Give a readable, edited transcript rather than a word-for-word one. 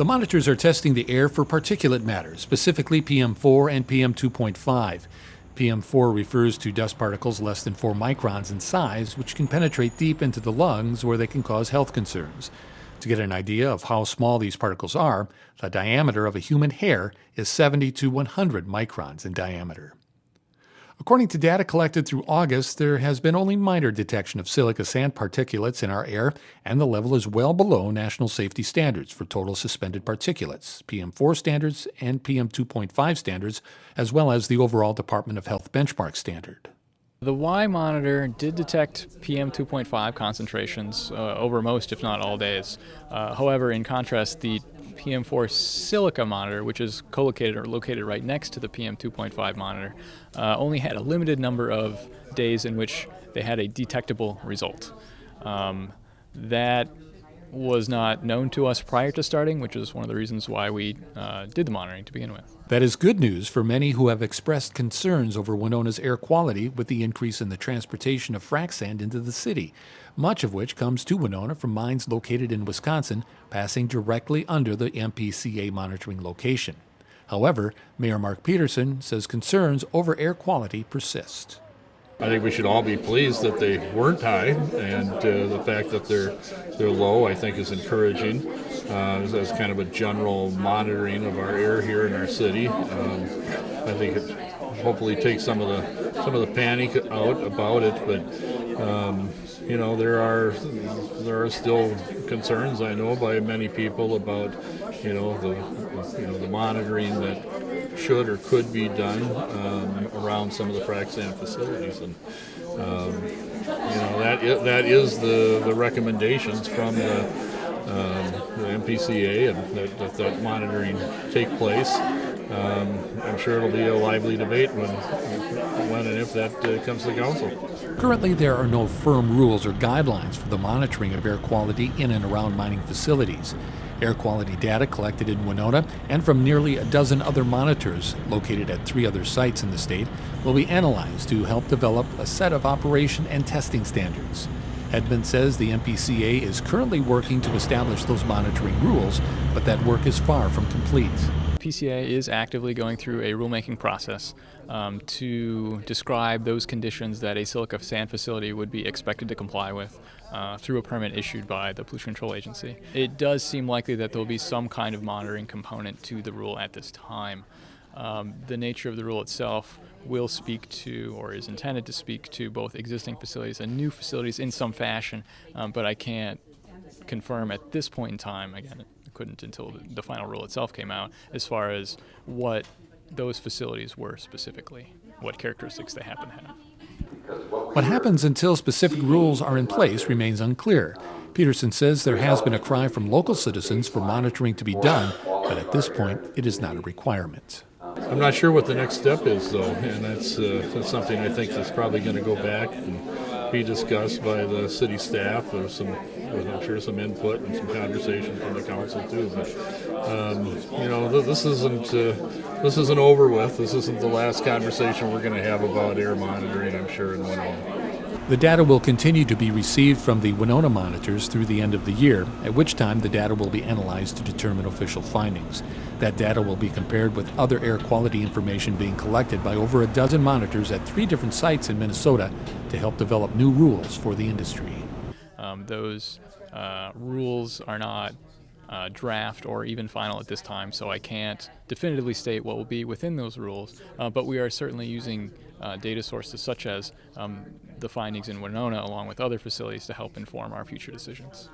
The monitors are testing the air for particulate matter, specifically PM4 and PM2.5. PM4 refers to dust particles less than 4 microns in size, which can penetrate deep into the lungs where they can cause health concerns. To get an idea of how small these particles are, the diameter of a human hair is 70 to 100 microns in diameter. According to data collected through August, there has been only minor detection of silica sand particulates in our air, and the level is well below national safety standards for total suspended particulates, PM4 standards and PM2.5 standards, as well as the overall Department of Health benchmark standard. The Y monitor did detect PM2.5 concentrations over most, if not all, days. However, in contrast, the PM4 silica monitor, which is co-located or located right next to the PM2.5 monitor, only had a limited number of days in which they had a detectable result. That was not known to us prior to starting, which is one of the reasons why we did the monitoring to begin with. That is good news for many who have expressed concerns over Winona's air quality with the increase in the transportation of frac sand into the city, much of which comes to Winona from mines located in Wisconsin, passing directly under the MPCA monitoring location. However, Mayor Mark Peterson says concerns over air quality persist. I think we should all be pleased that they weren't high, and the fact that they're low, I think, is encouraging. As kind of a general monitoring of our air here in our city, I think it hopefully takes some of the panic out about it. But there are still concerns, I know, by many people about the monitoring that should or could be done around some of the frac sand facilities, and that is the recommendations from the MPCA, and that monitoring take place. I'm sure it'll be a lively debate when and if that comes to council. Currently, there are no firm rules or guidelines for the monitoring of air quality in and around mining facilities. Air quality data collected in Winona and from nearly a dozen other monitors located at 3 other sites in the state will be analyzed to help develop a set of operation and testing standards. Edmund says the MPCA is currently working to establish those monitoring rules, but that work is far from complete. PCA is actively going through a rulemaking process to describe those conditions that a silica sand facility would be expected to comply with through a permit issued by the Pollution Control Agency. It does seem likely that there will be some kind of monitoring component to the rule at this time. The nature of the rule itself will speak to, or is intended to speak to, both existing facilities and new facilities in some fashion, but I can't confirm at this point in time, again, I couldn't until the final rule itself came out, as far as what those facilities were specifically, what characteristics they happen to have. What happens until specific rules are in place remains unclear. Peterson says there has been a cry from local citizens for monitoring to be done, but at this point it is not a requirement. I'm not sure what the next step is, though, and that's something I think that's probably going to go back and be discussed by the city staff. There's I'm sure some input and some conversation from the council too. But this isn't over with. This isn't the last conversation we're going to have about air monitoring, I'm sure, in Winona. The data will continue to be received from the Winona monitors through the end of the year, at which time the data will be analyzed to determine official findings. That data will be compared with other air quality information being collected by over a dozen monitors at 3 different sites in Minnesota to help develop new rules for the industry. Those rules are not draft or even final at this time, so I can't definitively state what will be within those rules, but we are certainly using data sources such as the findings in Winona along with other facilities to help inform our future decisions.